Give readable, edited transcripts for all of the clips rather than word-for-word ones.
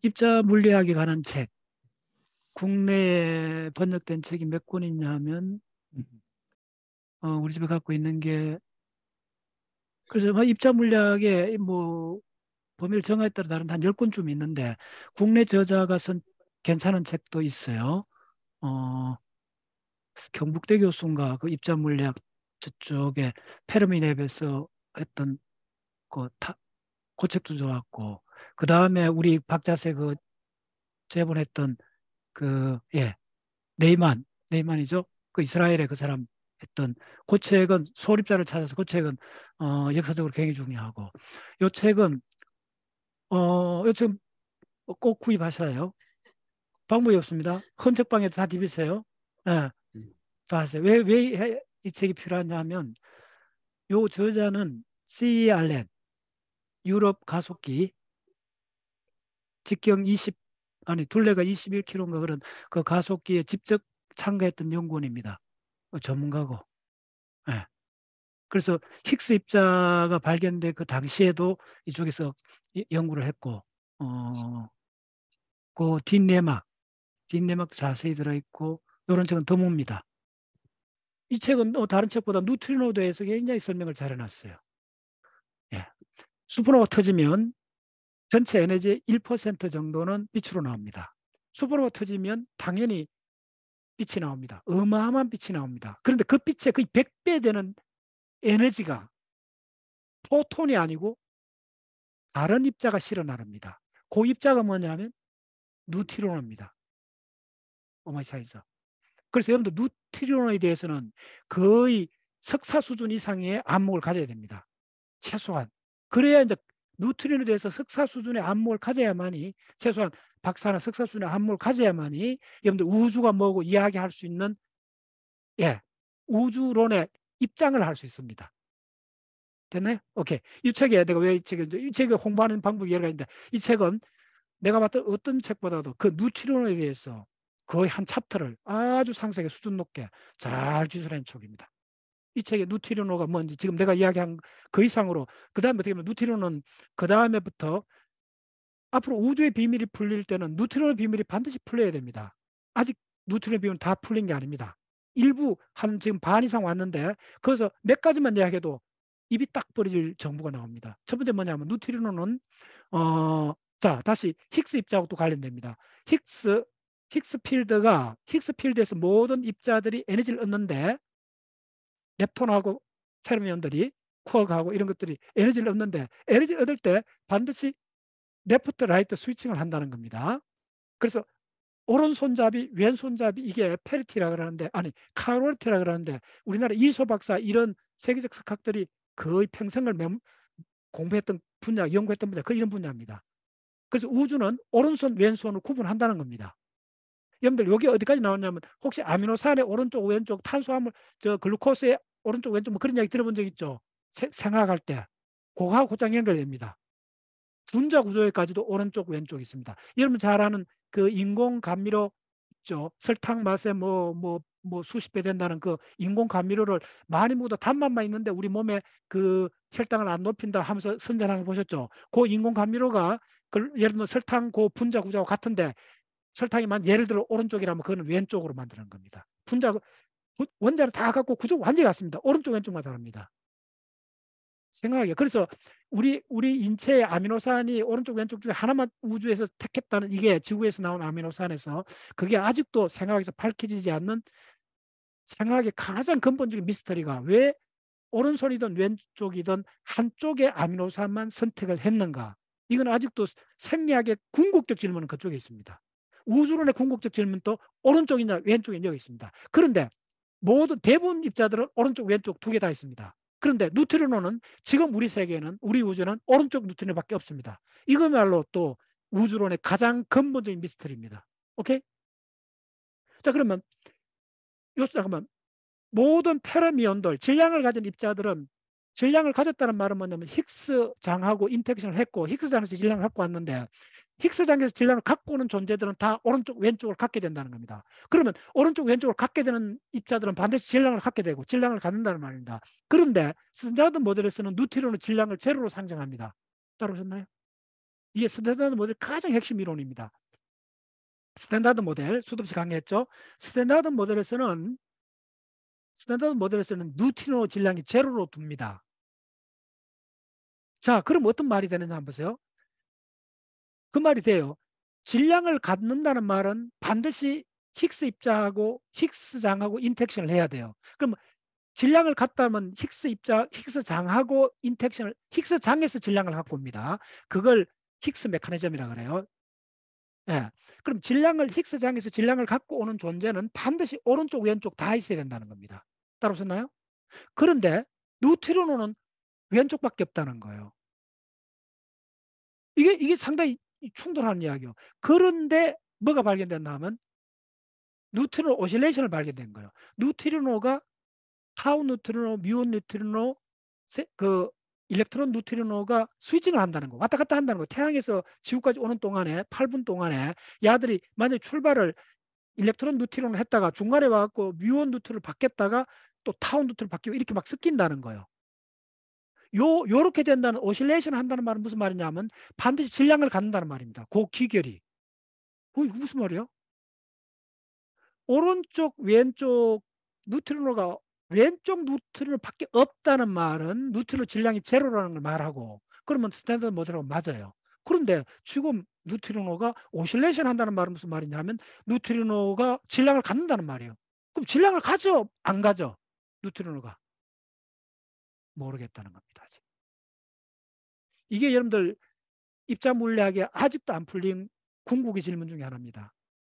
입자 물리학에 관한 책, 국내에 번역된 책이 몇 권 있냐 하면 우리 집에 갖고 있는 게 그래서 뭐 입자 물리학의 뭐 범위를 정하에 따라 다른 한 10권쯤 있는데 국내 저자가 쓴 괜찮은 책도 있어요. 어, 경북대 교수인가 그 입자 물리학 저쪽에 페르미랩에서 했던 그 책도 좋았고 그 다음에 우리 박자세 그 제본했던 네이만이죠. 그 이스라엘의 그 사람 했던 그 책은 소립자를 찾아서 그 책은 역사적으로 굉장히 중요하고 요 책은 요즘 꼭 구입하셔요. 방법이 없습니다. 헌책방에도 다 디비세요. 예, 다 하세요. 왜 이 책이 필요하냐 하면 요 저자는 C. 알렌 유럽 가속기 직경 20 아니 둘레가 21km인가 그런 그 가속기에 직접 참가했던 연구원입니다. 전문가고. 예. 그래서 힉스 입자가 발견된 그 당시에도 이쪽에서 연구를 했고, 그 뒷내막도 자세히 들어있고, 이런 책은 드뭅니다. 이 책은 다른 책보다 뉴트리노에 대해서 굉장히 설명을 잘 해놨어요. 예. 슈퍼노가 터지면 전체 에너지의 1% 정도는 빛으로 나옵니다. 슈퍼노가 터지면 당연히 빛이 나옵니다. 어마어마한 빛이 나옵니다. 그런데 그 빛의 거의 100배 되는 에너지가 포톤이 아니고 다른 입자가 실어 나릅니다. 그 입자가 뭐냐면 뉴트리노입니다. 오마이사에서. 그래서 여러분들 뉴트리노에 대해서는 거의 석사 수준 이상의 안목을 가져야 됩니다. 최소한. 그래야 이제 뉴트리노에 대해서 석사 수준의 안목을 가져야만이 최소한 박사나 석사 수준의 안목을 가져야만이 여러분들 우주가 뭐고 이야기할 수 있는 우주론의 입장을 할 수 있습니다. 됐나요? 오케이. 이 책에 내가 왜 이 책을 홍보하는 방법이 여러 가지인데 이 책은 내가 봤던 어떤 책보다도 그 뉴트리노에 대해서 거의 한 챕터를 아주 상세하게 수준 높게 잘 기술한 책입니다. 이 책의 뉴트리노가 뭔지 지금 내가 이야기한 그 이상으로 그 다음에 어떻게 보면 뉴트리노는 그 다음에부터 앞으로 우주의 비밀이 풀릴 때는 뉴트리노의 비밀이 반드시 풀려야 됩니다. 아직 뉴트리노의 비밀은 다 풀린 게 아닙니다. 일부 한 지금 반 이상 왔는데 거기서 몇 가지만 이야기해도 입이 딱 벌어질 정보가 나옵니다. 첫 번째 뭐냐면 뉴트리노는 자 다시 힉스 입자하고 또 관련됩니다. 힉스 필드에서 모든 입자들이 에너지를 얻는데 렙톤하고 페르미온들이 쿼크하고 이런 것들이 에너지를 얻는데 에너지를 얻을 때 반드시 레프트 라이트 스위칭을 한다는 겁니다. 그래서 오른손잡이 왼손잡이 이게 페리티라 그러는데 아니 카로티라 그러는데 우리나라 이소 박사 이런 세계적 석학들이 거의 평생을 공부했던 분야 연구했던 분야 이런 분야입니다. 그래서 우주는 오른손 왼손을 구분한다는 겁니다. 여러분들 여기 어디까지 나왔냐면 혹시 아미노산의 오른쪽 왼쪽 탄수화물 저 글루코스의 오른쪽 왼쪽 뭐 그런 이야기 들어본 적 있죠? 생각할 때 그거하고 곧장 연결됩니다. 분자 구조에까지도 오른쪽 왼쪽 있습니다. 여러분 잘 아는 그 인공 감미료 있죠. 설탕 맛에 뭐 수십 배 된다는 그 인공 감미료를 많이 먹어도 단맛만 있는데 우리 몸에 그 혈당을 안 높인다 하면서 선전하는 거 보셨죠? 그 인공 감미료가 예를 들면 설탕 그 분자 구조와 같은데 설탕이만 예를 들어 오른쪽이라면 그거는 왼쪽으로 만드는 겁니다. 원자는 다 갖고 구조 완전히 같습니다. 오른쪽 왼쪽만 다릅니다. 생각하기에 그래서 우리 인체의 아미노산이 오른쪽 왼쪽 중에 하나만 우주에서 택했다는 이게 지구에서 나온 아미노산에서 그게 아직도 생각에서 밝혀지지 않는 생각의 가장 근본적인 미스터리가 왜 오른손이든 왼쪽이든 한쪽의 아미노산만 선택을 했는가. 이건 아직도 생리학의 궁극적 질문은 그쪽에 있습니다. 우주론의 궁극적 질문도 오른쪽이냐 왼쪽이냐 여기 있습니다. 그런데 모든 대부분 입자들은 오른쪽 왼쪽 두 개 다 있습니다. 그런데 뉴트리노는 지금 우리 세계에는 우리 우주는 오른쪽 뉴트리노밖에 없습니다. 이거말로 또 우주론의 가장 근본적인 미스터리입니다. 오케이? 자 그러면 잠깐만 모든 페르미온들 질량을 가진 입자들은 질량을 가졌다는 말은 뭐냐면 힉스장하고 인터랙션을 했고 힉스장에서 질량을 갖고 왔는데 힉스장에서 질량을 갖고 오는 존재들은 다 오른쪽 왼쪽을 갖게 된다는 겁니다. 그러면 오른쪽 왼쪽을 갖게 되는 입자들은 반드시 질량을 갖게 되고 질량을 갖는다는 말입니다. 그런데 스탠다드 모델에서는 뉴트리노 질량을 제로로 상정합니다. 따라오셨나요? 이게 스탠다드 모델 가장 핵심 이론입니다. 스탠다드 모델 수도 없이 강의했죠. 스탠다드 모델에서는 뉴트리노 질량이 제로로 둡니다. 자, 그럼 어떤 말이 되느냐 한번 보세요. 그 말이 돼요. 질량을 갖는다는 말은 반드시 힉스 입자하고 힉스장하고 인터랙션을 해야 돼요. 그럼 질량을 갖다면 힉스장하고 인터랙션을, 힉스장에서 질량을 갖고 옵니다. 그걸 힉스 메커니즘이라 그래요. 예. 그럼 힉스장에서 질량을 갖고 오는 존재는 반드시 오른쪽 왼쪽 다 있어야 된다는 겁니다. 따라오셨나요? 그런데 뉴트리노는 왼쪽밖에 없다는 거예요. 이게 상당히 충돌하는 이야기예요. 그런데 뭐가 발견됐나 하면 뉴트리노 오실레이션을 발견된 거예요. 뉴트리노가 타우 뉴트리노, 뮤온 뉴트리노, 그 일렉트론 뉴트리노가 스위칭을 한다는 거, 왔다 갔다 한다는 거. 태양에서 지구까지 오는 동안에 8분 동안에 야들이 만약에 출발을 일렉트론 뉴트리노를 했다가 중간에 와갖고 뮤온 뉴트리노를 바뀌었다가 또 타우 뉴트리노를 바뀌고 이렇게 막 섞인다는 거예요. 요렇게 된다는, 오실레이션 한다는 말은 무슨 말이냐면 반드시 질량을 갖는다는 말입니다. 그 기결이. 이거 무슨 말이야? 오른쪽 왼쪽 뉴트리노가 왼쪽 뉴트리노 밖에 없다는 말은 뉴트리노 질량이 제로라는 걸 말하고, 그러면 스탠더드 모델하고 맞아요. 그런데 지금 뉴트리노가 오실레이션 한다는 말은 무슨 말이냐면 뉴트리노가 질량을 갖는다는 말이에요. 그럼 질량을 가져 안 가져? 뉴트리노가 모르겠다는 겁니다. 아직. 이게 여러분들 입자 물리학에 아직도 안 풀린 궁극의 질문 중에 하나입니다.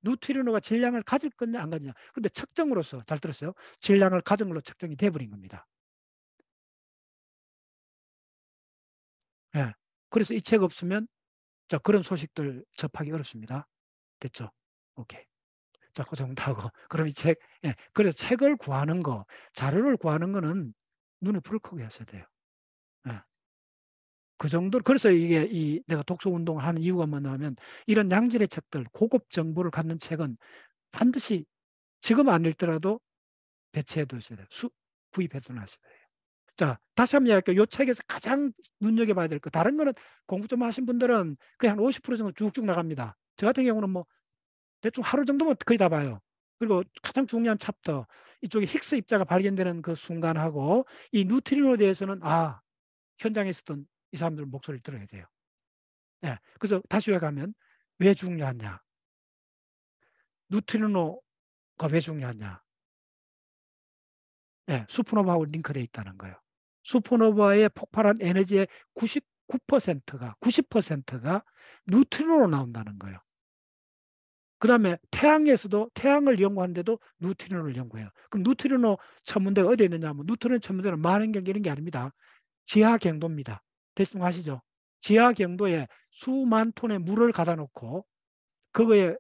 뉴트리노가 질량을 가질 거냐 안 가지냐. 근데 측정으로서, 잘 들었어요? 질량을 가진 걸로 측정이 돼버린 겁니다. 예. 그래서 이 책 없으면 자, 그런 소식들 접하기 어렵습니다. 됐죠? 오케이. 자, 그 정도하고. 그럼 이 책, 예. 그래서 책을 구하는 거, 자료를 구하는 거는 눈에 불을 켜게 하셔야 돼요. 예. 그 정도. 그래서 이게 내가 독서 운동을 하는 이유가 뭐냐면 이런 양질의 책들, 고급 정보를 갖는 책은 반드시 지금 안 읽더라도 대체해 두셔야 돼요. 구입해 두셔야 돼요. 자, 다시 한번 이야기할게요. 이 책에서 가장 눈여겨봐야 될 거. 다른 거는 공부 좀 하신 분들은 그냥 한 50% 정도 쭉쭉 나갑니다. 저 같은 경우는 뭐 대충 하루 정도면 거의 다 봐요. 그리고 가장 중요한 챕터, 이쪽에 힉스 입자가 발견되는 그 순간하고 이 뉴트리노에 대해서는 현장에 있었던 이 사람들 목소리를 들어야 돼요. 네, 그래서 다시 요약하면 왜 중요하냐? 뉴트리노가 왜 중요하냐? 네, 슈퍼노바하고 링크되어 있다는 거예요. 슈퍼노바의 폭발한 에너지의 90%가 뉴트리노로 나온다는 거예요. 그 다음에 태양에서도, 태양을 연구하는데도 뉴트리노를 연구해요. 그럼 뉴트리노 천문대가 어디에 있느냐 하면 뉴트리노 천문대는 만원경 이런 게 아닙니다. 지하 경도입니다. 대충 아시죠? 지하 경도에 수만 톤의 물을 가다 놓고 그거에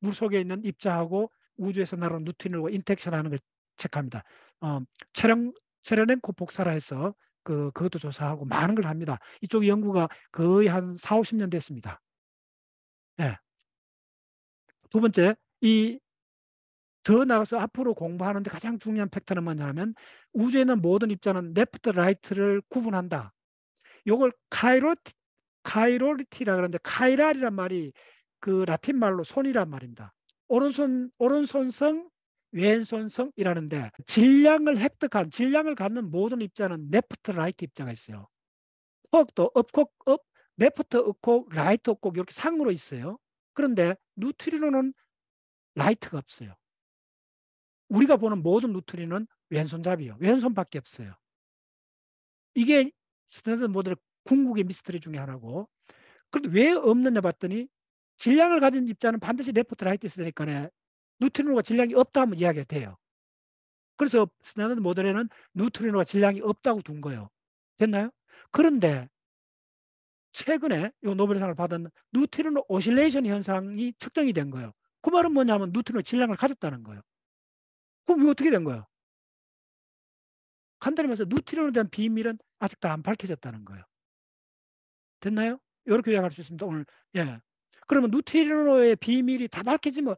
물 속에 있는 입자하고 우주에서 날아온 뉴트리노가 인터랙션하는 걸 체크합니다. 체르넨코 복사라해서 그것도 조사하고 많은 걸 합니다. 이쪽 연구가 거의 한 4, 50년 됐습니다. 네. 두 번째, 더 나가서 앞으로 공부하는데 가장 중요한 팩터는 뭐냐면 우주에 있는 모든 입자는 레프트, 라이트를 구분한다. 이걸 카이로리티라 그러는데 카이랄이란 말이 그 라틴 말로 손이란 말입니다. 오른손성, 왼손성이라는데 질량을 갖는 모든 입자는 레프트, 라이트 입자가 있어요. 콕도 업콕 업, 레프트 업콕, 라이트 업콕 이렇게 상으로 있어요. 그런데 뉴트리노는 라이트가 없어요. 우리가 보는 모든 뉴트리노는 왼손잡이요. 왼손밖에 없어요. 이게 스탠더드 모델의 궁극의 미스터리 중에 하나고, 그런데 왜 없느냐 봤더니 질량을 가진 입자는 반드시 레프트, 라이트 있어야 되니까 뉴트리노가 질량이 없다 하면 이야기가 돼요. 그래서 스탠더드 모델에는 뉴트리노가 질량이 없다고 둔 거예요. 됐나요? 그런데 최근에 이 노벨상을 받은 뉴트리노 오실레이션 현상이 측정이 된 거예요. 그 말은 뭐냐면 뉴트리노 질량을 가졌다는 거예요. 그럼 이거 어떻게 된 거예요? 간단히 말해서 뉴트리노에 대한 비밀은 아직도 안 밝혀졌다는 거예요. 됐나요? 이렇게 요약할 수 있습니다. 오늘. 예. 그러면 뉴트리노의 비밀이 다 밝혀지면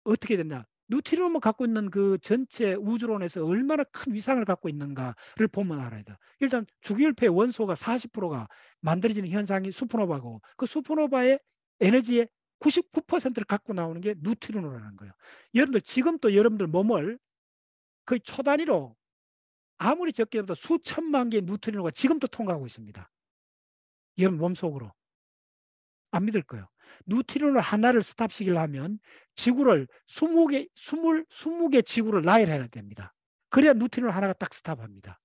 어떻게 됐냐? 뉴트리노만 갖고 있는 그 전체 우주론에서 얼마나 큰 위상을 갖고 있는가를 보면 알아야 돼요. 일단 주기율표의 원소가 40%가 만들어지는 현상이 슈퍼노바고 그 슈퍼노바의 에너지의 99%를 갖고 나오는 게 뉴트리노라는 거예요. 여러분들 지금 또 여러분들 몸을 거의 초 단위로 아무리 적게 해도 수천만 개의 뉴트리노가 지금도 통과하고 있습니다. 여러분 몸속으로. 안 믿을 거예요. 뉴트리노 하나를 스탑시키려면 지구를 20개 지구를 나열해야 됩니다. 그래야 뉴트리노 하나가 딱 스탑합니다.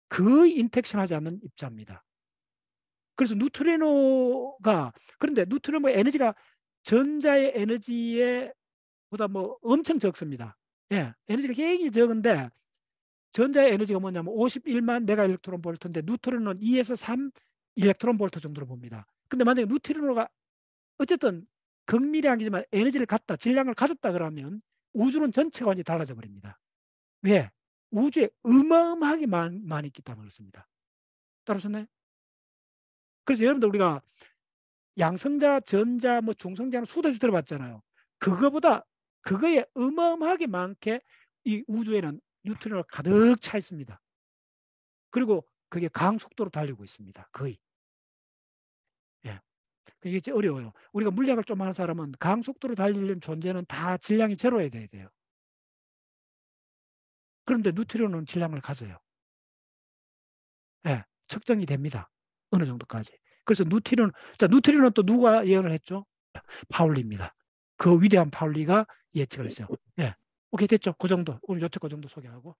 거의 인텍션 하지 않는 입자입니다. 그래서 뉴트리노가 그런데 뉴트리노 에너지가 전자의 에너지에 보다 뭐 엄청 적습니다. 예, 에너지가 굉장히 적은데 전자의 에너지가 뭐냐면 51만 메가 일렉트론 볼트인데 뉴트리노는 2에서 3 일렉트론 볼트 정도로 봅니다. 근데 만약에 뉴트리노가 어쨌든 극미량이지만 에너지를 갖다 질량을 가졌다 그러면 우주는 전체가 완전히 달라져 버립니다. 왜? 우주에 어마어마하게 많이 있기 때문에 그렇습니다. 따라오셨나요? 그래서 여러분들 우리가 양성자, 전자, 뭐 중성자는 수도 들어봤잖아요. 그거에 어마어마하게 많게 이 우주에는 뉴트리노가 가득 차 있습니다. 그리고 그게 강속도로 달리고 있습니다. 거의. 예. 이게 어려워요. 우리가 물리학을 좀 하는 사람은 강속도로 달리는 존재는 다 질량이 제로여야 돼요. 그런데 뉴트리노는 질량을 가져요. 예, 측정이 됩니다. 어느 정도까지. 그래서 뉴트리노는 또 누가 예언을 했죠? 파울리입니다. 그 위대한 파울리가 예측을 했죠. 예. 오케이, 됐죠? 그 정도. 오늘 요책 그 정도 소개하고.